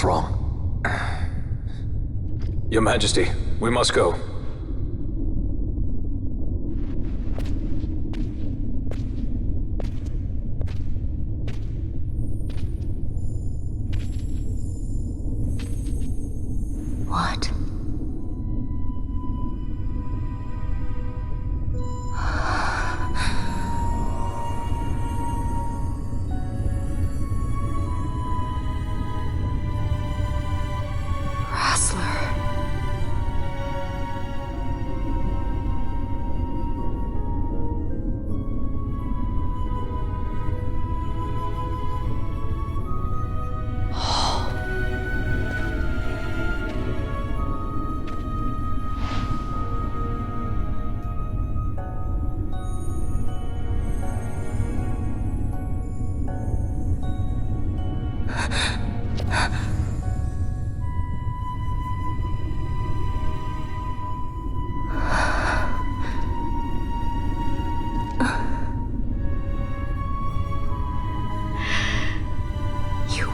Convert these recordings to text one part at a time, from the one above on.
What's wrong? Your Majesty, we must go. What?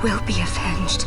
Will be avenged.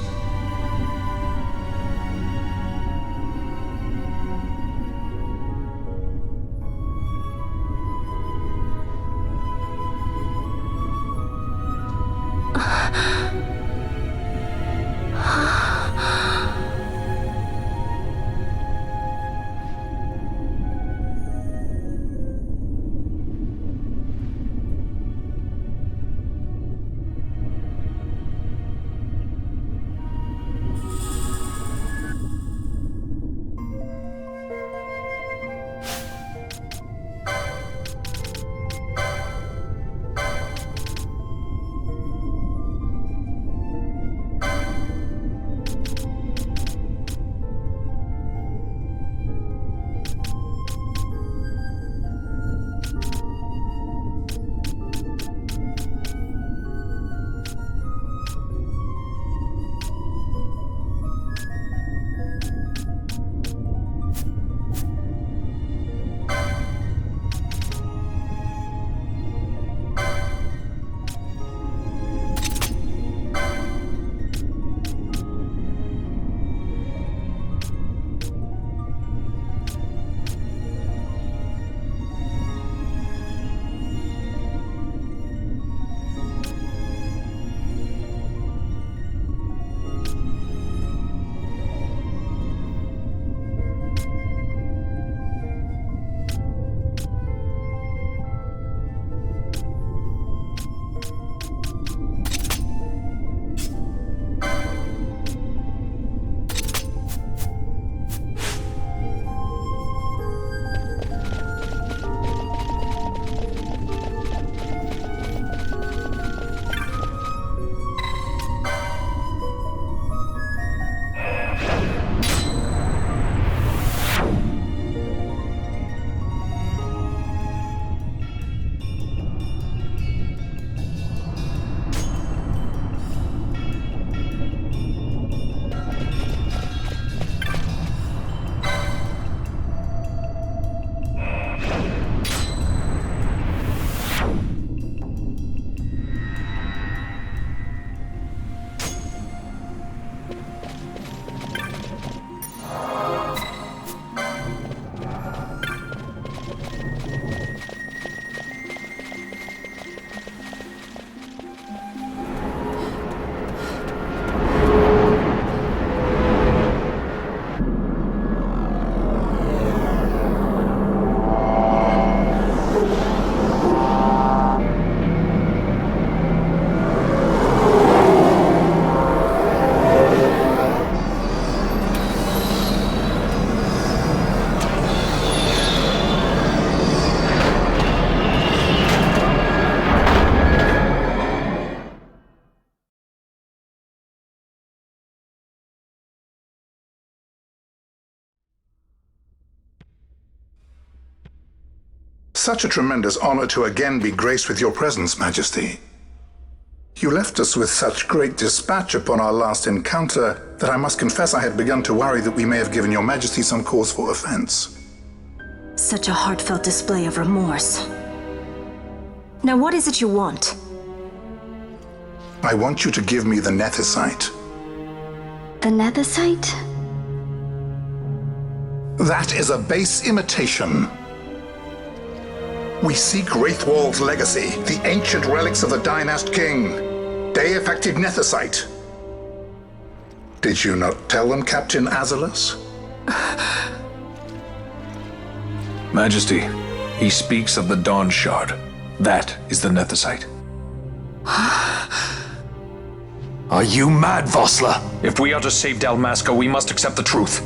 Such a tremendous honor to again be graced with your presence, Majesty. You left us with such great dispatch upon our last encounter that I must confess I had begun to worry that we may have given your Majesty some cause for offense. Such a heartfelt display of remorse. Now what is it you want? I want you to give me the Nethicite. The Nethersite? That is a base imitation. We seek Wraithwald's legacy, the ancient relics of the Dynast King. Deifacted Nethersite. Did you not tell them, Captain Azalus? Majesty, he speaks of the Dawn Shard. That is the Nethersite. Are you mad, Vossler? If we are to save Dalmasca, we must accept the truth.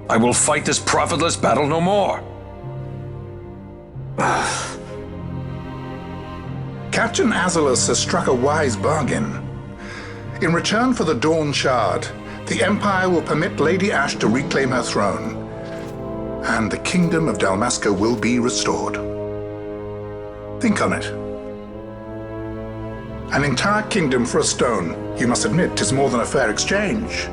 I will fight this profitless battle no more. Captain Azalus has struck a wise bargain. In return for the Dawn Shard, the Empire will permit Lady Ash to reclaim her throne, and the Kingdom of Dalmasca will be restored. Think on it. An entire kingdom for a stone, you must admit, is more than a fair exchange.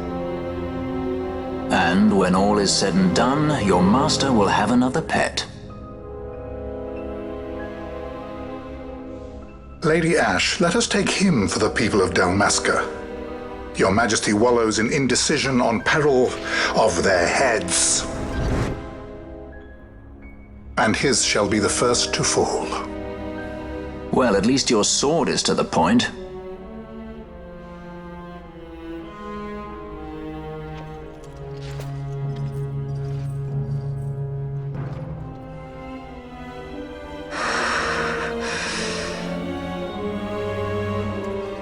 And when all is said and done, your master will have another pet. Lady Ash, let us take him for the people of Dalmasca. Your Majesty wallows in indecision on peril of their heads. And his shall be the first to fall. Well, at least your sword is to the point.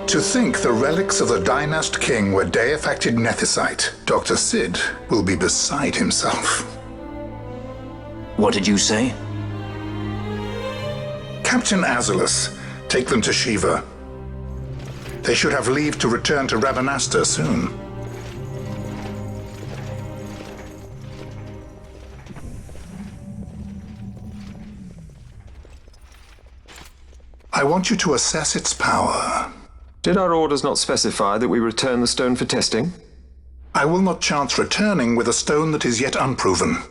To think the relics of the Dynast King were deifacted Nethersite, Dr. Sid will be beside himself. What did you say? Captain Azalus, take them to Shiva. They should have leave to return to Ravenasta soon. I want you to assess its power. Did our orders not specify that we return the stone for testing? I will not chance returning with a stone that is yet unproven.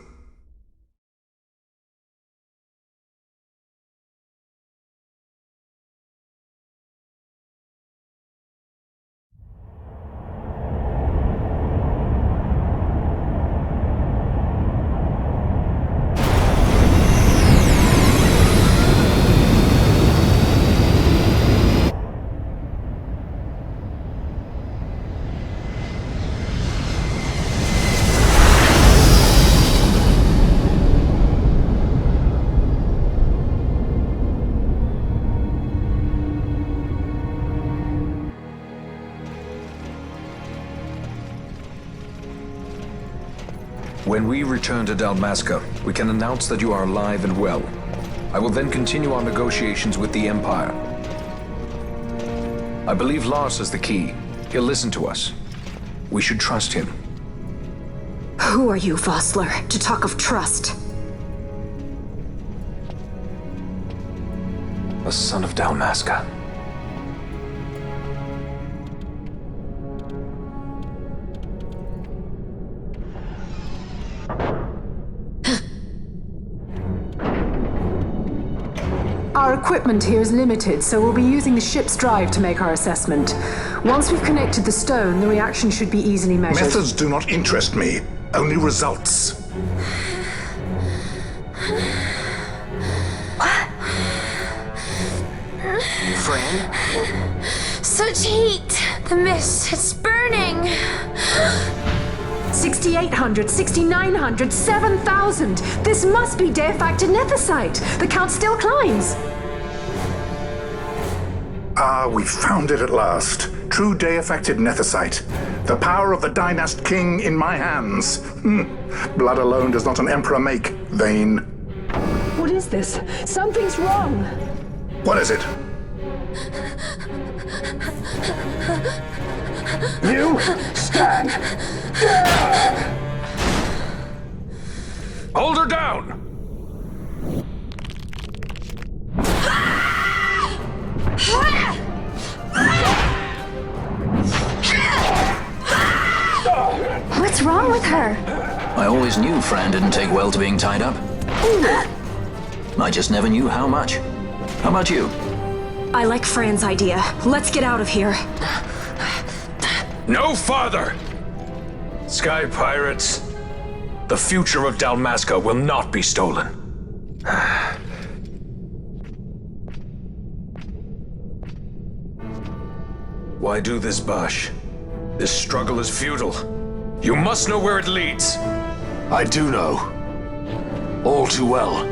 When we return to Dalmasca, we can announce that you are alive and well. I will then continue our negotiations with the Empire. I believe Lars has the key. He'll listen to us. We should trust him. Who are you, Vossler, to talk of trust? A son of Dalmasca. Our equipment here is limited, so we'll be using the ship's drive to make our assessment. Once we've connected the stone, the reaction should be easily measured. Methods do not interest me, only results. Friend? Such heat! The mist is burning! 6,800, 6,900, 7,000! This must be deifacted Nethersite! The count still climbs! Ah, we found it at last. True deifacted Nethersite. The power of the Dynast King in my hands. Blood alone does not an emperor make, vain. What is this? Something's wrong! What is it? You stand. Hold her down! What's wrong with her? I always knew Fran didn't take well to being tied up. I just never knew how much. How about you? I like Fran's idea. Let's get out of here. No farther! Sky pirates. The future of Dalmasca will not be stolen. Why do this, Bash? This struggle is futile. You must know where it leads. I do know. All too well.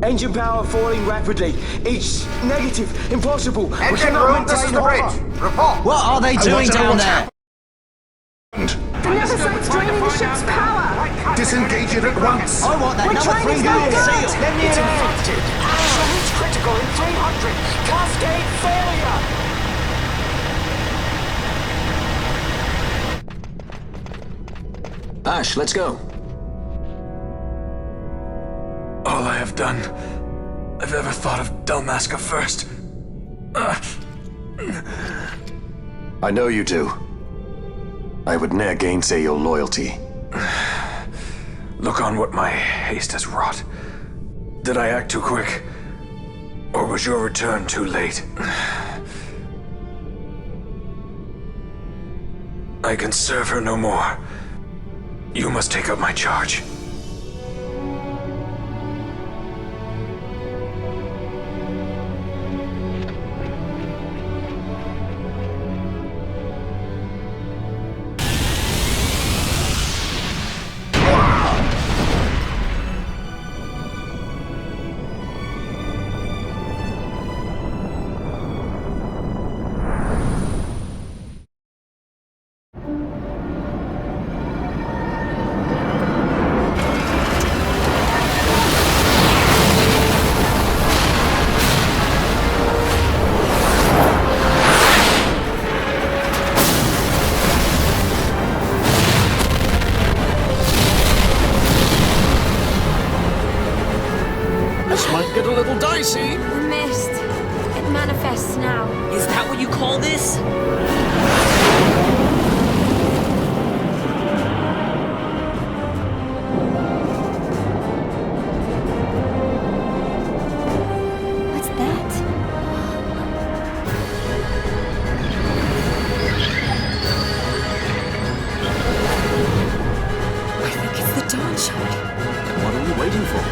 Engine power falling rapidly. Each negative. Impossible. Engine room, this is the bridge. Report. What are they doing down there? The Nemesis draining the ship's power! Disengage it at once! I want that We're number trying 3 to stop unit it. seal. Let me infected. Absolute critical in 300. Cascade failure. Ash, let's go. All I have done, I've ever thought of Dalmasca first. I know you do. I would ne'er gainsay your loyalty. Look on what my haste has wrought. Did I act too quick? Or was your return too late? I can serve her no more. You must take up my charge. Get a little dicey. The mist. It manifests now. Is that what you call this? What's that? I think it's the dawn shard. What are we waiting for?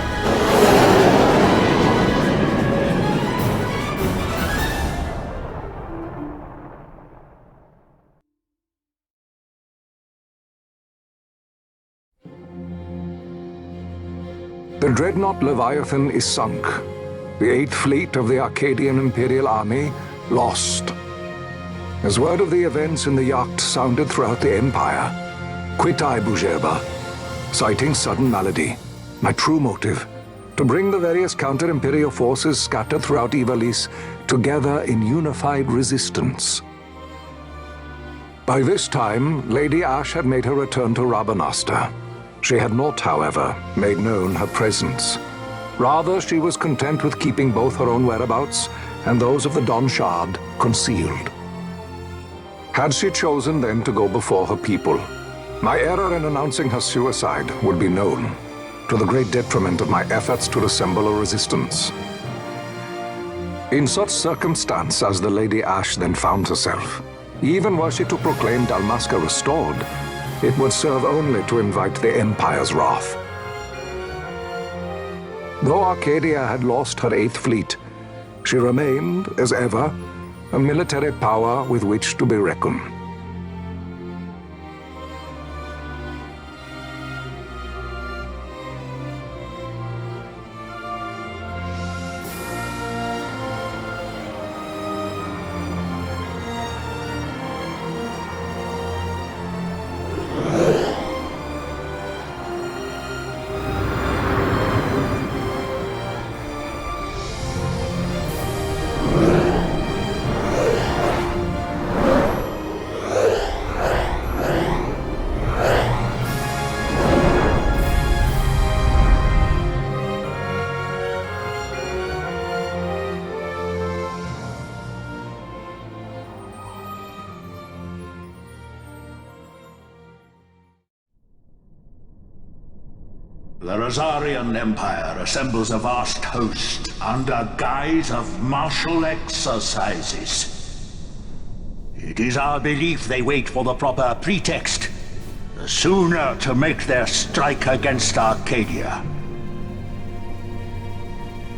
The dreadnought Leviathan is sunk. The 8th Fleet of the Arcadian Imperial Army lost. As word of the events in the yacht sounded throughout the Empire, quit I Bujerba, citing sudden malady. My true motive, to bring the various counter-imperial forces scattered throughout Ivalice together in unified resistance. By this time, Lady Ash had made her return to Rabanasta. She had not, however, made known her presence. Rather, she was content with keeping both her own whereabouts and those of the Don Shard concealed. Had she chosen then to go before her people, my error in announcing her suicide would be known, to the great detriment of my efforts to assemble a resistance. In such circumstance as the Lady Ashe then found herself, even were she to proclaim Dalmasca restored, it would serve only to invite the Empire's wrath. Though Arcadia had lost her 8th Fleet, she remained, as ever, a military power with which to be reckoned. The Rosarian Empire assembles a vast host under guise of martial exercises. It is our belief they wait for the proper pretext, the sooner to make their strike against Arcadia.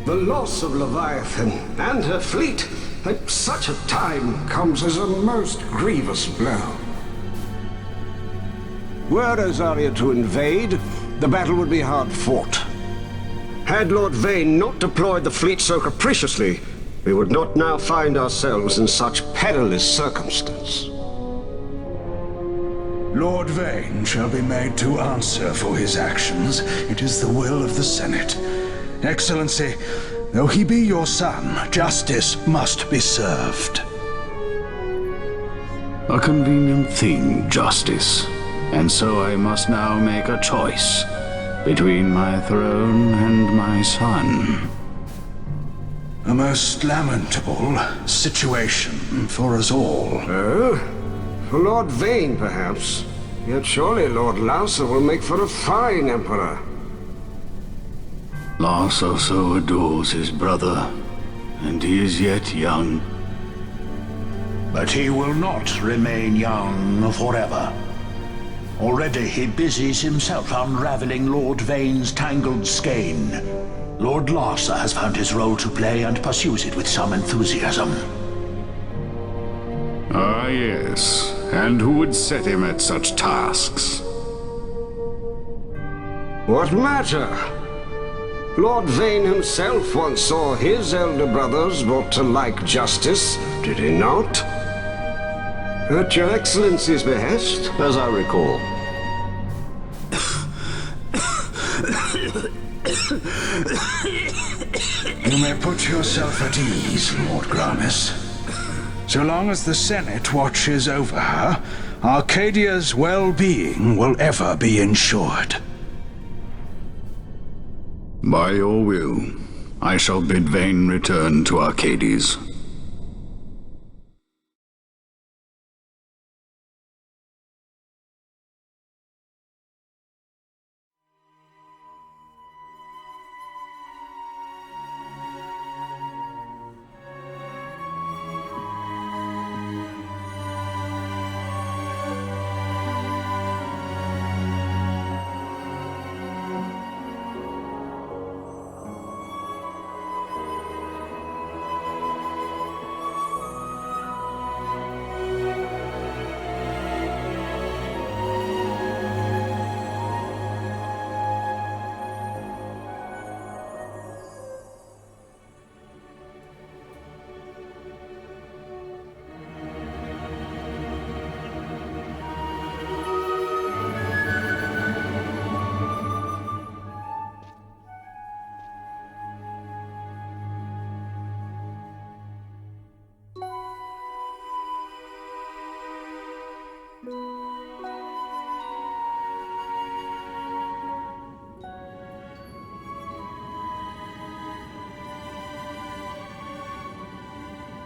The loss of Leviathan and her fleet at such a time comes as a most grievous blow. Were Rosaria to invade, the battle would be hard fought. Had Lord Vayne not deployed the fleet so capriciously, we would not now find ourselves in such perilous circumstance. Lord Vayne shall be made to answer for his actions. It is the will of the Senate. Excellency, though he be your son, justice must be served. A convenient thing, justice. And so I must now make a choice between my throne and my son. A most lamentable situation for us all. Oh? For Lord Vayne, perhaps. Yet surely Lord Lauser will make for a fine emperor. Lauser so adores his brother, and he is yet young. But he will not remain young forever. Already he busies himself unraveling Lord Vayne's tangled skein. Lord Larsa has found his role to play and pursues it with some enthusiasm. Ah, yes. And who would set him at such tasks? What matter? Lord Vayne himself once saw his elder brothers brought to like justice, did he not? At your Excellency's behest, as I recall. You may put yourself at ease, Lord Gramis. So long as the Senate watches over her, Arcadia's well-being will ever be ensured. By your will, I shall bid Vayne return to Arcades.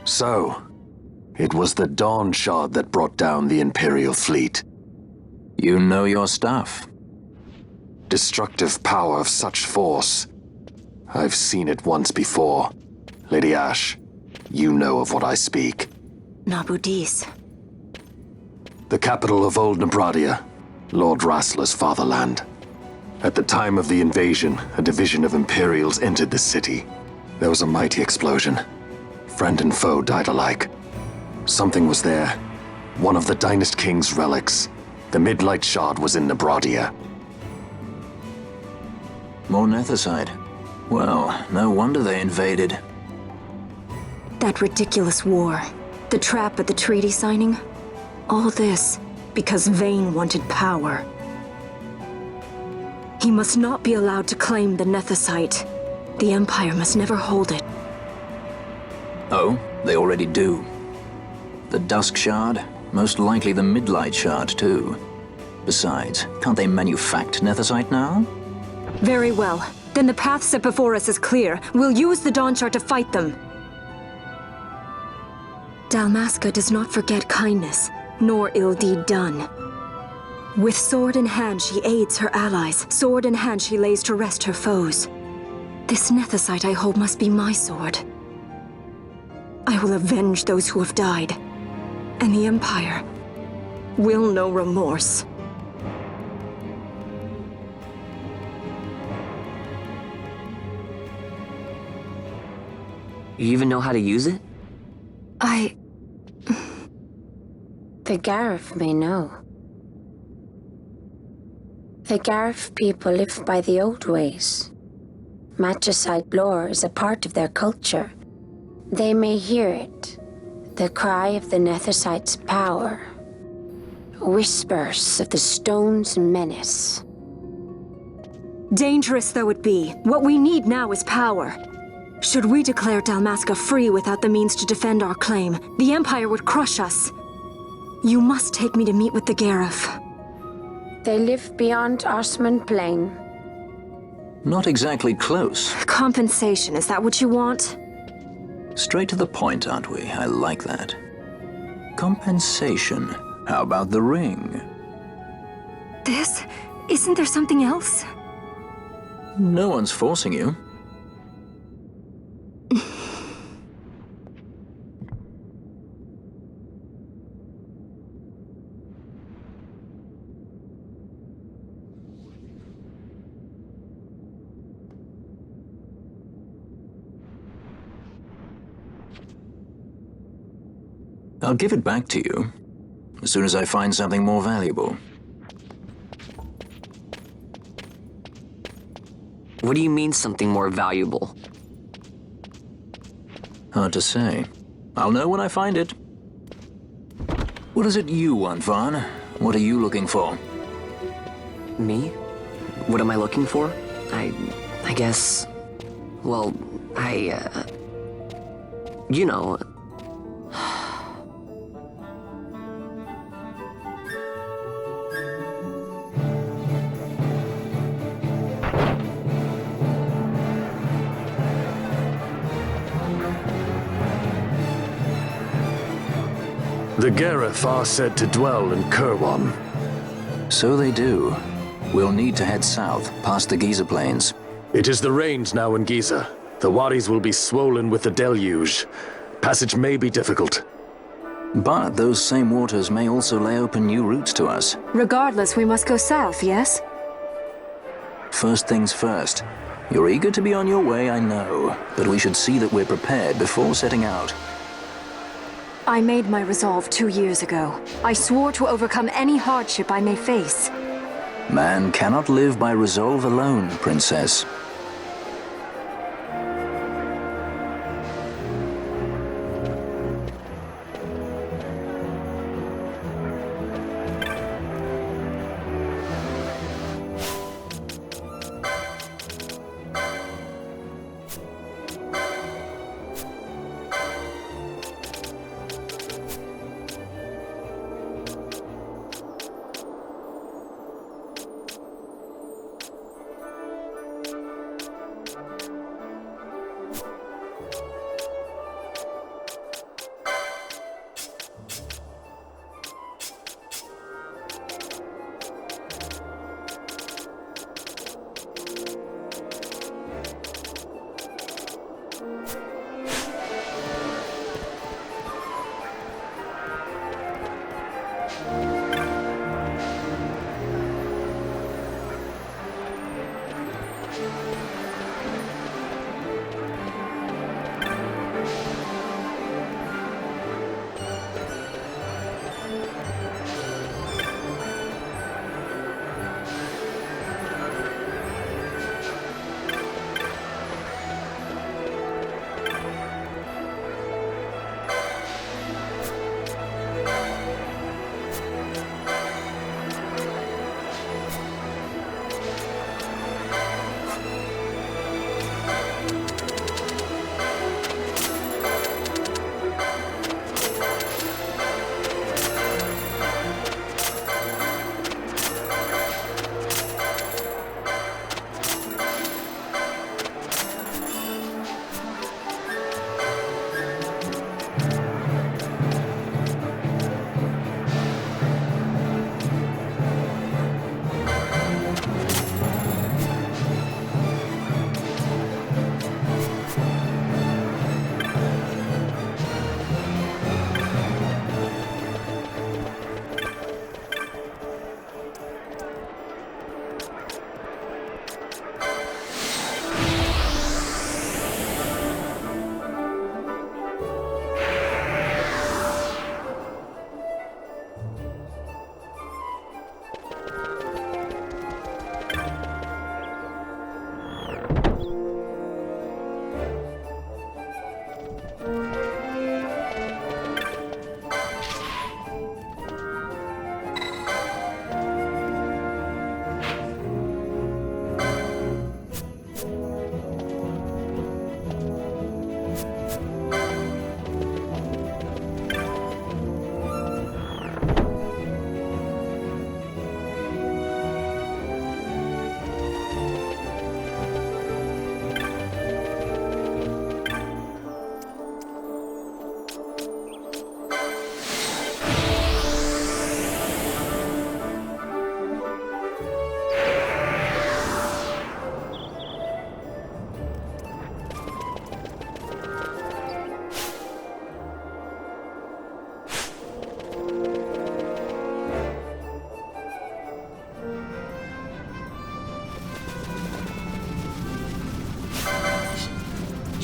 So, it was the Dawn Shard that brought down the Imperial fleet. You know your stuff. Destructive power of such force. I've seen it once before, Lady Ashe. You know of what I speak. Nabudis. The capital of Old Nebradia, Lord Rassler's fatherland. At the time of the invasion, a division of Imperials entered the city. There was a mighty explosion. Friend and foe died alike. Something was there. One of the Dynast King's relics. The Midlight Shard was in Nebradia. More Nethicite. Well, no wonder they invaded. That ridiculous war. The trap at the treaty signing. All this because Vayne wanted power. He must not be allowed to claim the Nethicite. The Empire must never hold it. Oh, they already do. The Dusk Shard, most likely the Midlight Shard too. Besides, can't they manufacture Nethicite now? Very well. Then the path set before us is clear. We'll use the Dawn Shard to fight them. Dalmasca does not forget kindness, nor ill deed done. With sword in hand, she aids her allies. Sword in hand, she lays to rest her foes. This Nethicite I hold must be my sword. I will avenge those who have died. And the Empire will know remorse. You even know how to use it? The Garif may know. The Garif people live by the old ways. Magicite lore is a part of their culture. They may hear it, the cry of the Nethicite's power. Whispers of the stone's menace. Dangerous though it be, what we need now is power. Should we declare Dalmasca free without the means to defend our claim, the Empire would crush us. You must take me to meet with the Garif. They live beyond Osman Plain. Not exactly close. Compensation, is that what you want? Straight to the point, aren't we? I like that. Compensation. How about the ring? This? Isn't there something else? No one's forcing you. I'll give it back to you as soon as I find something more valuable. What do you mean something more valuable? Hard to say. I'll know when I find it. What is it you want, Vaughn? What are you looking for? Me? What am I looking for? I guess... Well, you know... The Garif are said to dwell in Kirwan. So they do. We'll need to head south, past the Giza Plains. It is the rains now in Giza. The wadis will be swollen with the deluge. Passage may be difficult. But those same waters may also lay open new routes to us. Regardless, we must go south, yes? First things first. You're eager to be on your way, I know. But we should see that we're prepared before setting out. I made my resolve 2 years ago. I swore to overcome any hardship I may face. Man cannot live by resolve alone, Princess.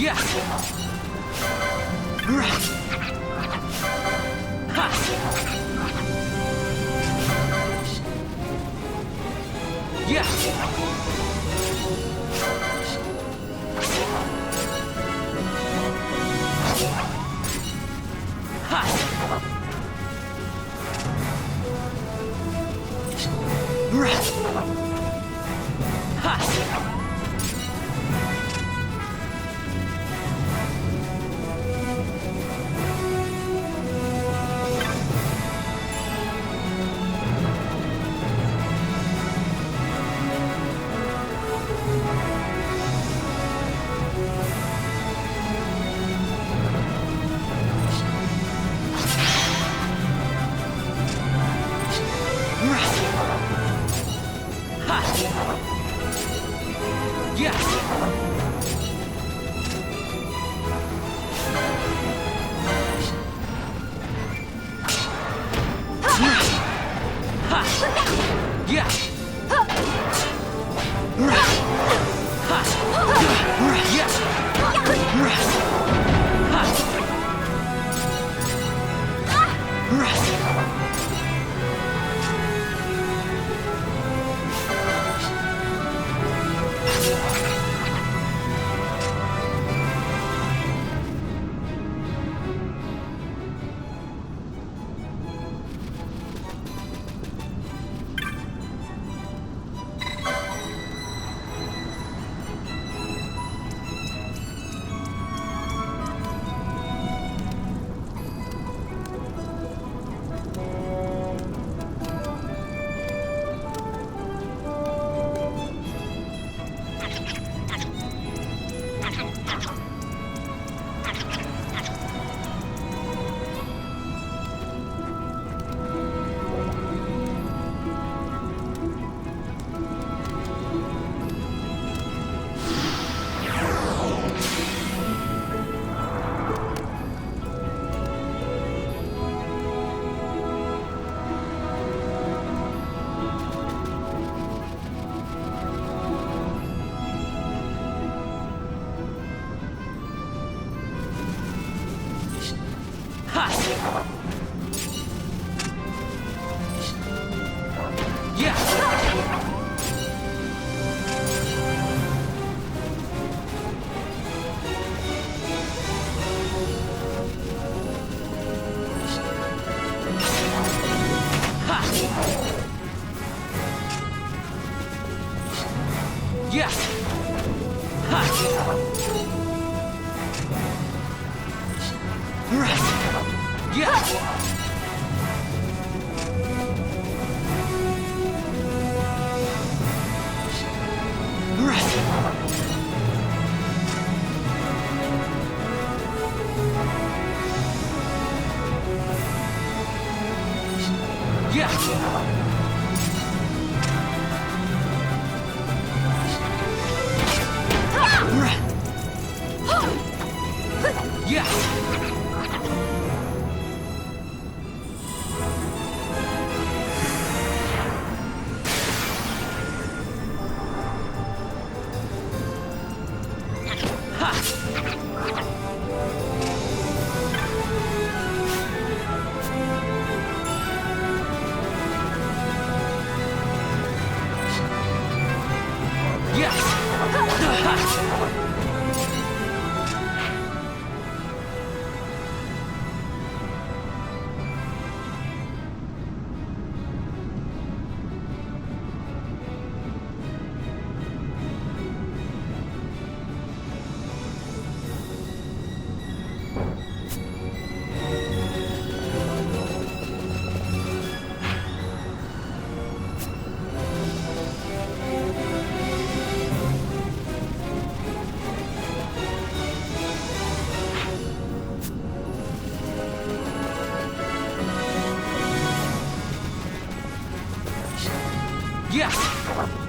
Yeah. Ha. Yeah. Ha.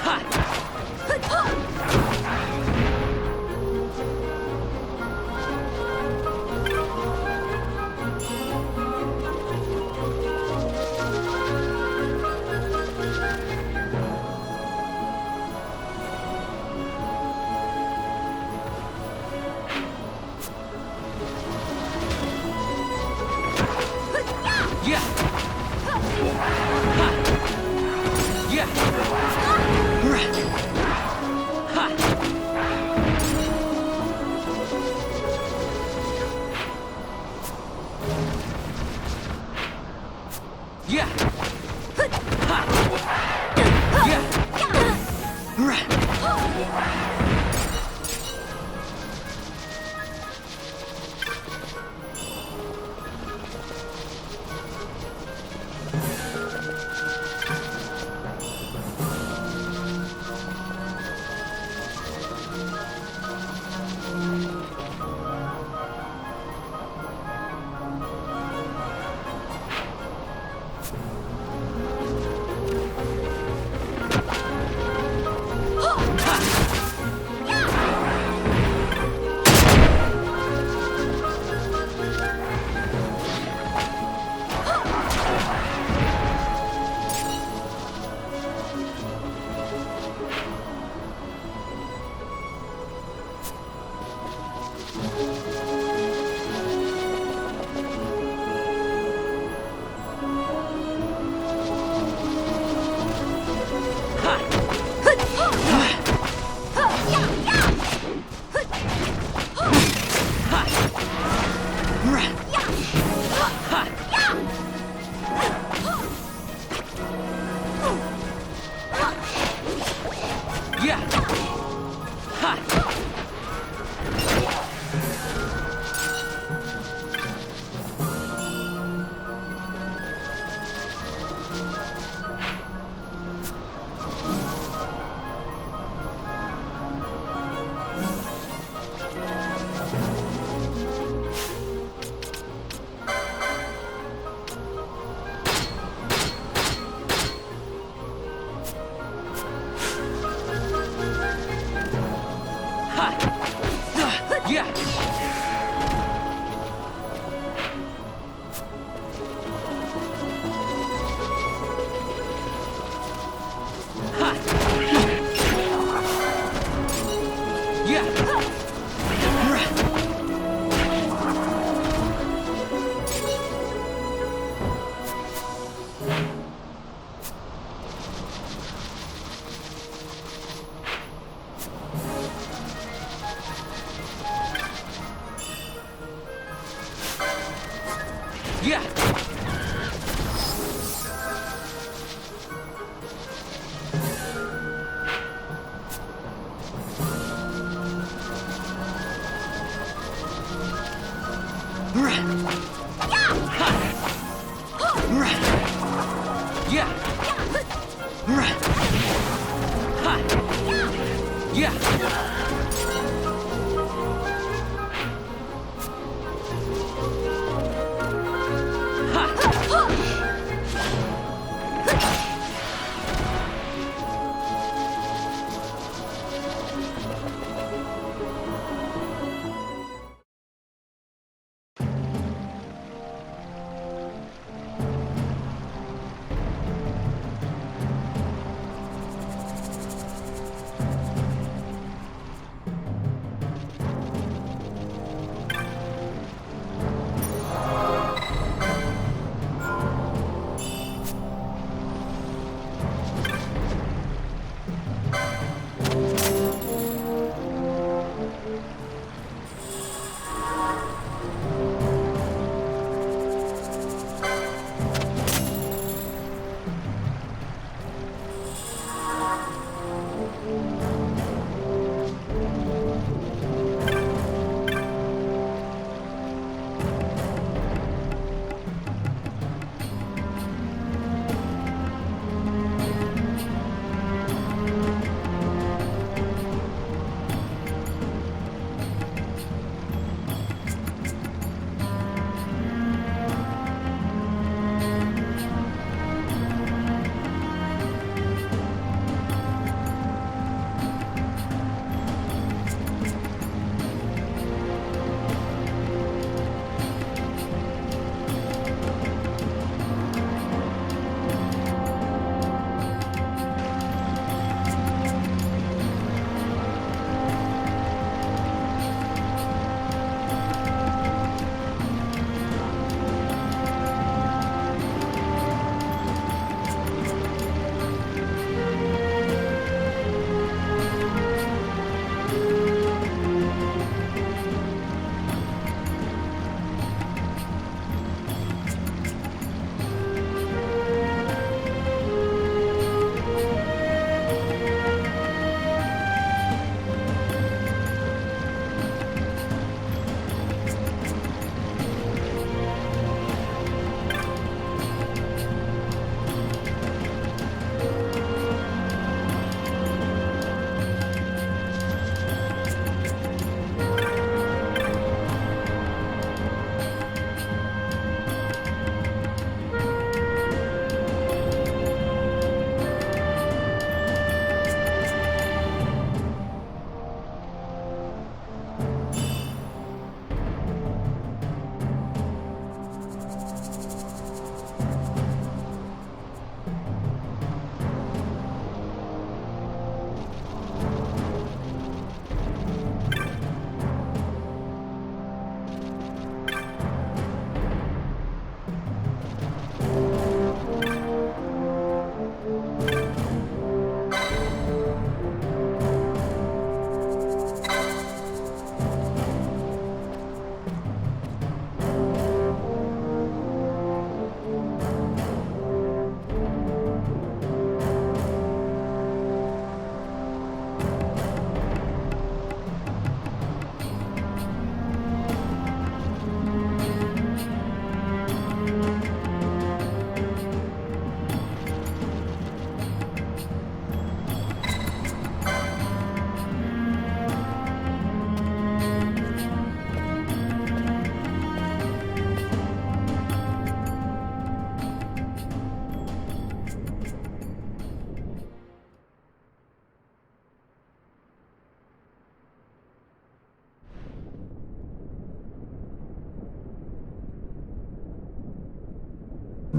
Ha!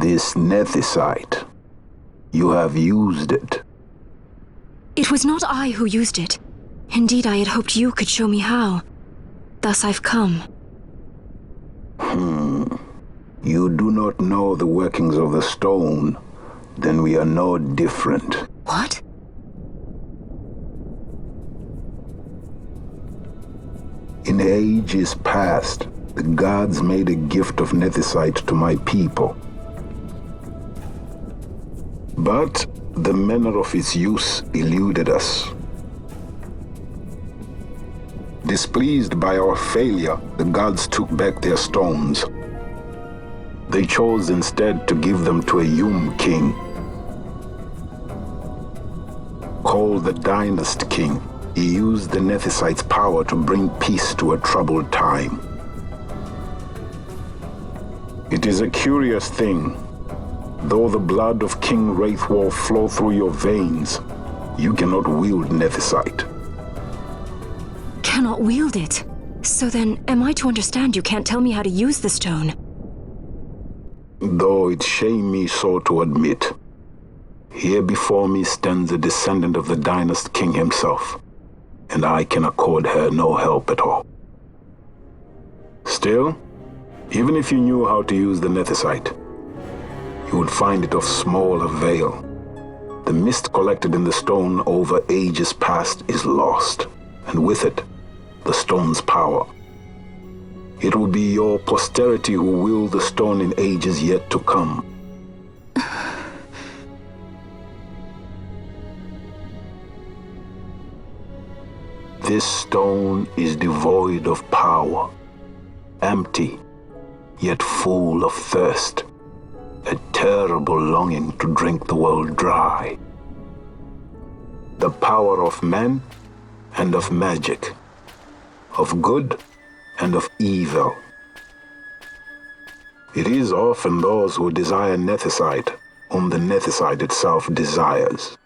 This nethicite. You have used it. It was not I who used it. Indeed, I had hoped you could show me how. Thus I've come. You do not know the workings of the stone. Then we are no different. What? In ages past, the gods made a gift of nethicite to my people. But the manner of its use eluded us. Displeased by our failure, the gods took back their stones. They chose instead to give them to a Yum king, called the Dynast King. He used the nethicite's power to bring peace to a troubled time. It is a curious thing. Though the blood of King Wraithwolf flow through your veins, you cannot wield nethicite. Cannot wield it? So then, am I to understand you can't tell me how to use the stone? Though it shame me so to admit, here before me stands a descendant of the Dynast King himself, and I can accord her no help at all. Still, even if you knew how to use the nethicite, you would find it of small avail. The mist collected in the stone over ages past is lost, and with it, the stone's power. It will be your posterity who wield the stone in ages yet to come. This stone is devoid of power, empty, yet full of thirst. A terrible longing to drink the world dry. The power of men and of magic, of good and of evil. It is often those who desire nethicite whom the nethicite itself desires.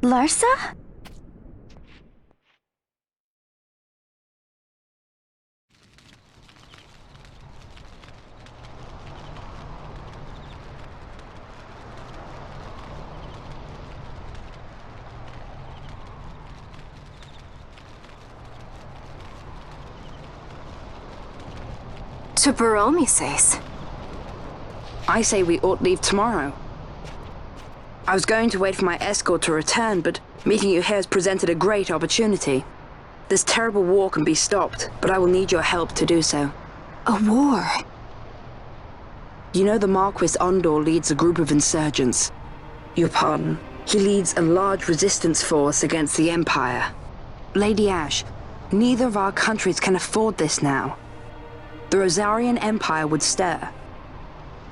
Larsa? To Baromi says. I say we ought leave tomorrow. I was going to wait for my escort to return, but meeting you here has presented a great opportunity. This terrible war can be stopped, but I will need your help to do so. A war? You know the Marquis Ondor leads a group of insurgents. Your pardon. He leads a large resistance force against the Empire. Lady Ash, neither of our countries can afford this now. The Rosarian Empire would stir.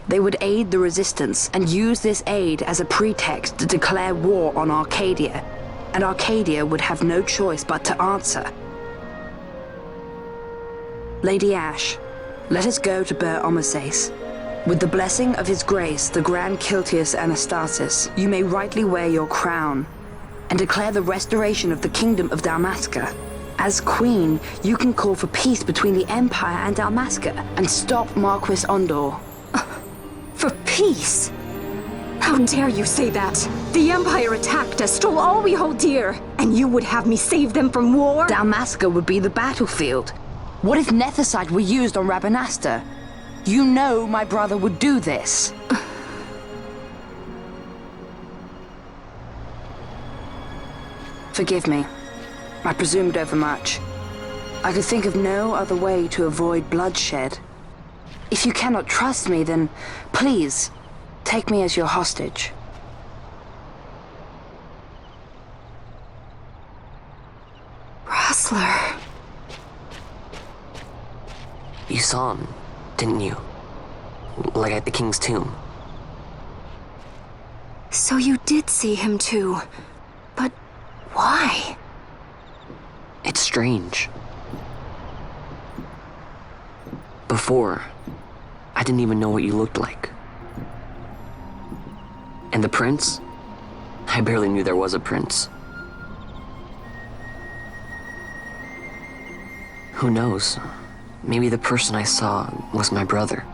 They would aid the resistance and use this aid as a pretext to declare war on Arcadia, and Arcadia would have no choice but to answer. Lady Ash, let us go to Ber Omases. With the blessing of His Grace, the Grand Kiltius Anastasis, you may rightly wear your crown and declare the restoration of the Kingdom of Dalmasca. As Queen, you can call for peace between the Empire and Dalmasca and stop Marquis Ondor. For peace? How dare you say that? The Empire attacked us, stole all we hold dear, and you would have me save them from war? Dalmasca would be the battlefield. What if nethicite were used on Rabanasta? You know my brother would do this. Forgive me. I presumed overmuch. I could think of no other way to avoid bloodshed. If you cannot trust me, then please, take me as your hostage. Rustler. You saw him, didn't you? Like at the King's tomb. So you did see him too. But why? It's strange. Before, I didn't even know what you looked like. And the prince? I barely knew there was a prince. Who knows? Maybe the person I saw was my brother.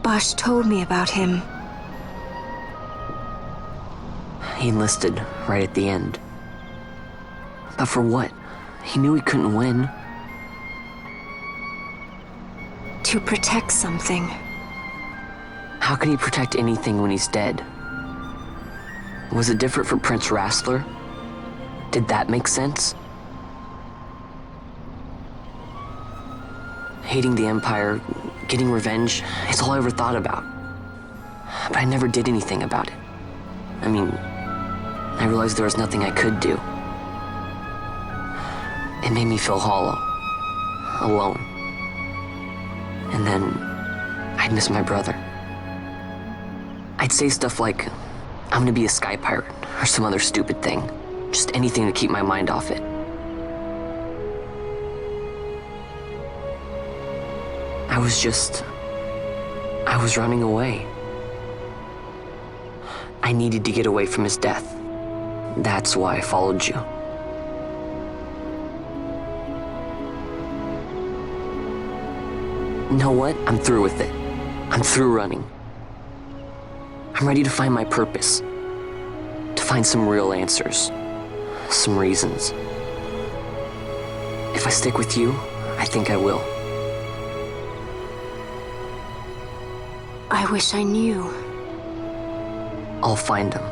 Bosch told me about him. He enlisted right at the end. But for what? He knew he couldn't win. To protect something. How can he protect anything when he's dead? Was it different for Prince Rassler? Did that make sense? Hating the Empire, getting revenge, it's all I ever thought about. But I never did anything about it. I mean, I realized there was nothing I could do. It made me feel hollow, alone. And then I'd miss my brother. I'd say stuff like, I'm gonna be a sky pirate, or some other stupid thing. Just anything to keep my mind off it. I was running away. I needed to get away from his death. That's why I followed you. You know what? I'm through with it. I'm through running. I'm ready to find my purpose. To find some real answers. Some reasons. If I stick with you, I think I will. I wish I knew. I'll find him.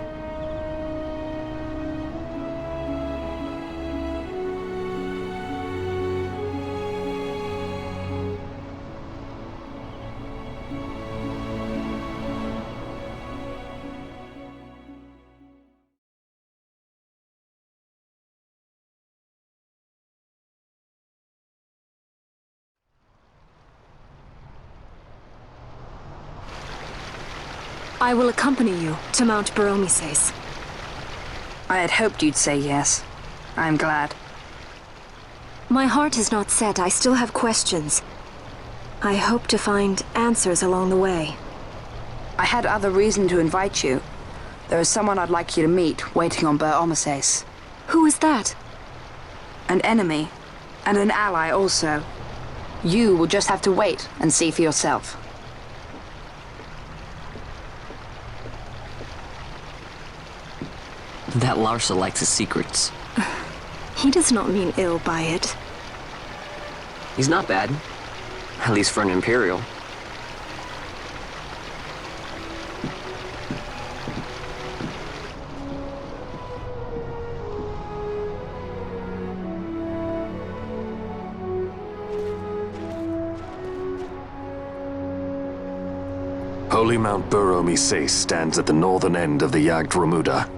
I will accompany you to Mount Baromises. I had hoped you'd say yes. I'm glad. My heart is not set. I still have questions. I hope to find answers along the way. I had other reason to invite you. There is someone I'd like you to meet, waiting on Baromises. Who is that? An enemy, and an ally also. You will just have to wait and see for yourself. That Larsa likes his secrets. He does not mean ill by it. He's not bad. At least for an Imperial. Holy Mount Baromises stands at the northern end of the Yacht Remuda.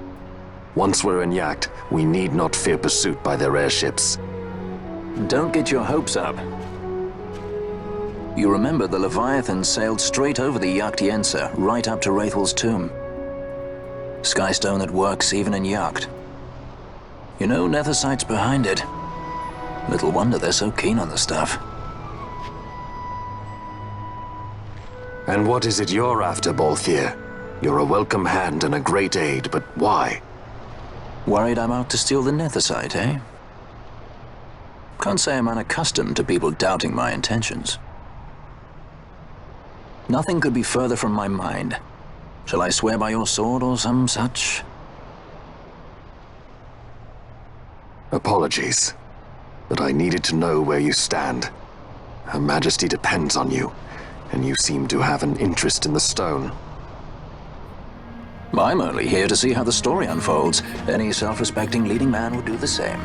Once we're in Yacht, we need not fear pursuit by their airships. Don't get your hopes up. You remember the Leviathan sailed straight over the Yacht Yensa, right up to Wraithel's tomb. Skystone that works even in Yacht. You know, Nethersight's behind it. Little wonder they're so keen on the stuff. And what is it you're after, Balthier? You're a welcome hand and a great aid, but why? Worried I'm out to steal the Nethersight, eh? Can't say I'm unaccustomed to people doubting my intentions. Nothing could be further from my mind. Shall I swear by your sword or some such? Apologies, but I needed to know where you stand. Her Majesty depends on you, and you seem to have an interest in the stone. I'm only here to see how the story unfolds. Any self-respecting leading man would do the same.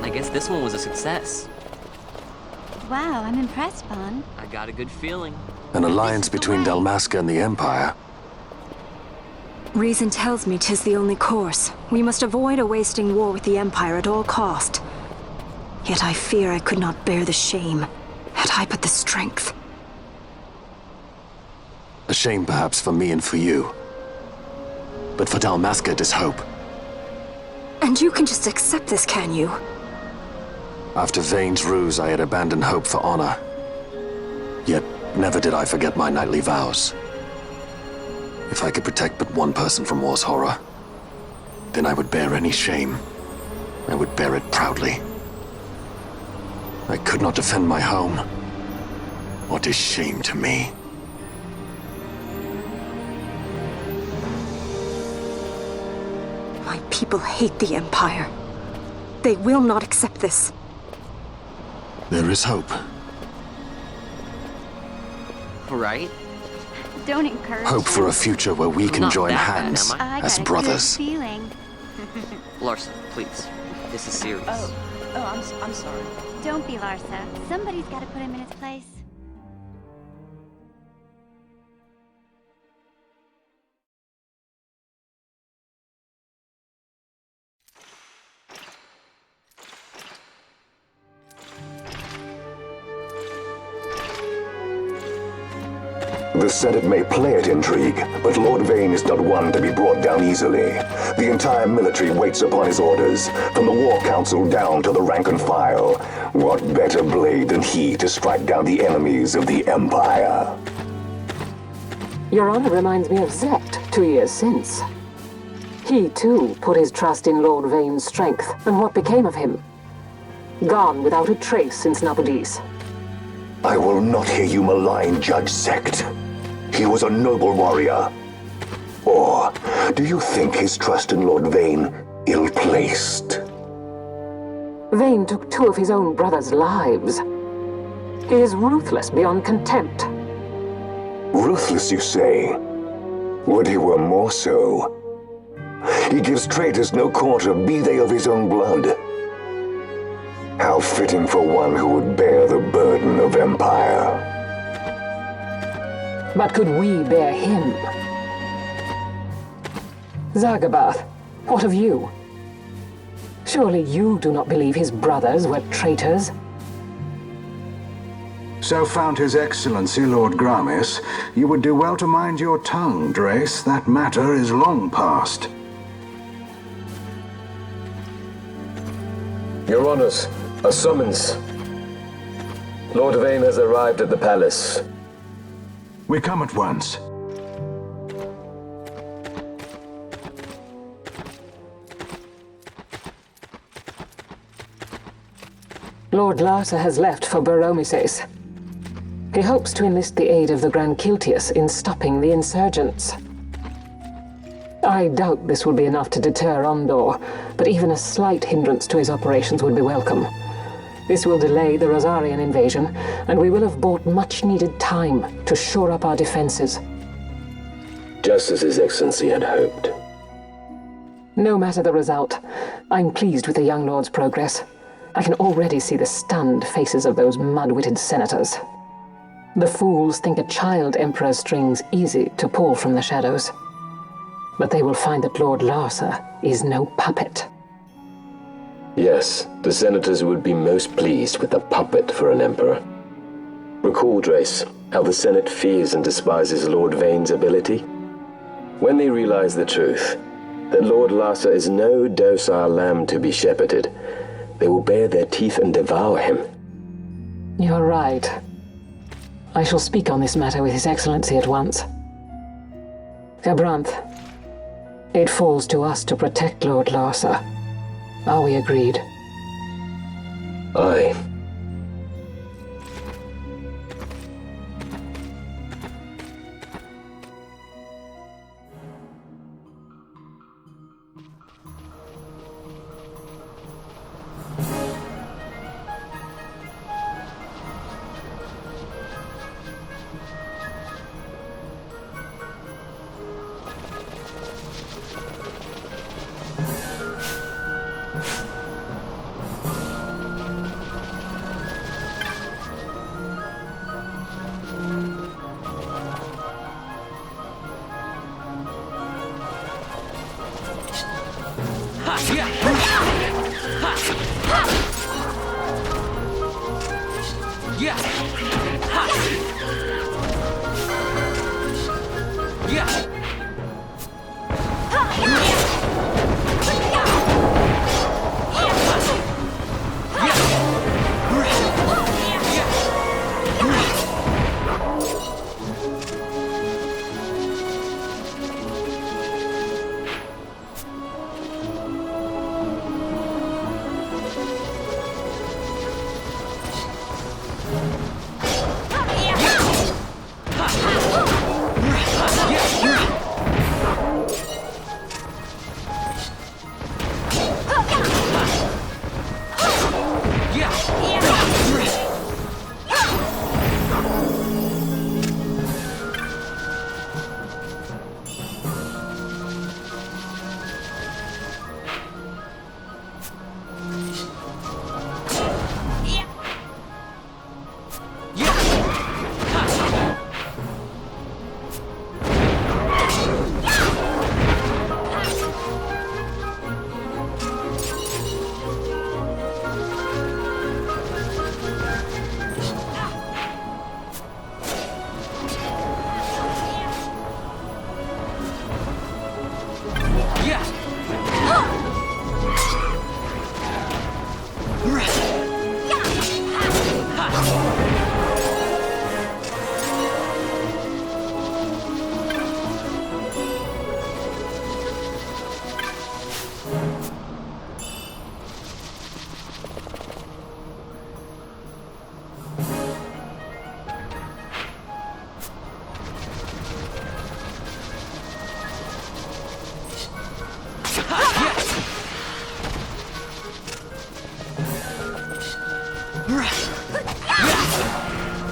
I guess this one was a success. Wow, I'm impressed, Vaughn. I got a good feeling. An alliance between Dalmasca and the Empire. Reason tells me 'tis the only course. We must avoid a wasting war with the Empire at all cost. Yet I fear I could not bear the shame, had I but the strength. A shame perhaps for me and for you. But for Dalmasca it is hope. And you can just accept this, can you? After Vane's ruse, I had abandoned hope for honor. Yet, never did I forget my knightly vows. If I could protect but one person from war's horror, then I would bear any shame. I would bear it proudly. I could not defend my home. What is shame to me? My people hate the Empire. They will not accept this. There is hope. Right? Don't encourage Hope for a future where we can Not join that bad, hands am I? as got brothers. A good feeling. Larsa, please. This is serious. I'm sorry. Don't be Larsa. Somebody's got to put him in his place. The Senate may play at intrigue, but Lord Vane is not one to be brought down easily. The entire military waits upon his orders, from the War Council down to the rank and file. What better blade than he to strike down the enemies of the Empire? Your Honor reminds me of Zect 2 years since. He, too, put his trust in Lord Vane's strength, and what became of him? Gone without a trace since Nabudis. I will not hear you malign Judge Zect. He was a noble warrior. Or do you think his trust in Lord Vane ill-placed? Vane took 2 of his own brothers' lives. He is ruthless beyond contempt. Ruthless, you say? Would he were more so. He gives traitors no quarter, be they of his own blood. How fitting for one who would bear the burden of empire. But could we bear him? Zagabath, what of you? Surely you do not believe his brothers were traitors? So found His Excellency Lord Gramis, you would do well to mind your tongue, Drace. That matter is long past. Your Honors, a summons. Lord Vane has arrived at the palace. We come at once. Lord Larsa has left for Baromises. He hopes to enlist the aid of the Grand Kiltius in stopping the insurgents. I doubt this will be enough to deter Ondor, but even a slight hindrance to his operations would be welcome. This will delay the Rosarian invasion, and we will have bought much-needed time to shore up our defenses. Just as His Excellency had hoped. No matter the result, I'm pleased with the young lord's progress. I can already see the stunned faces of those mud-witted senators. The fools think a child emperor's strings easy to pull from the shadows. But they will find that Lord Larsa is no puppet. Yes, the senators would be most pleased with a puppet for an emperor. Recall, Drace, how the Senate fears and despises Lord Vane's ability. When they realize the truth, that Lord Larsa is no docile lamb to be shepherded, they will bare their teeth and devour him. You're right. I shall speak on this matter with His Excellency at once. Gabranth, it falls to us to protect Lord Larsa. Are we agreed? Aye.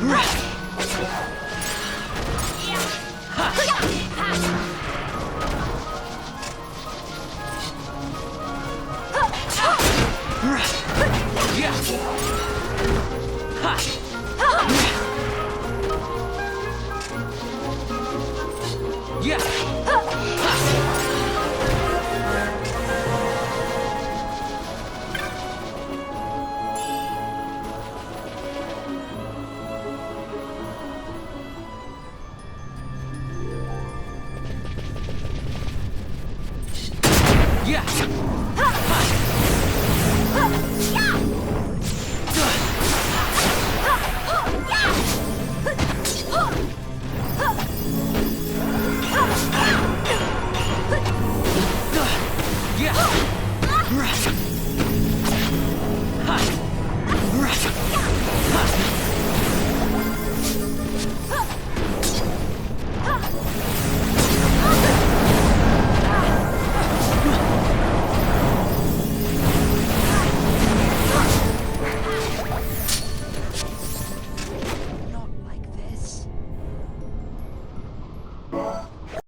Right.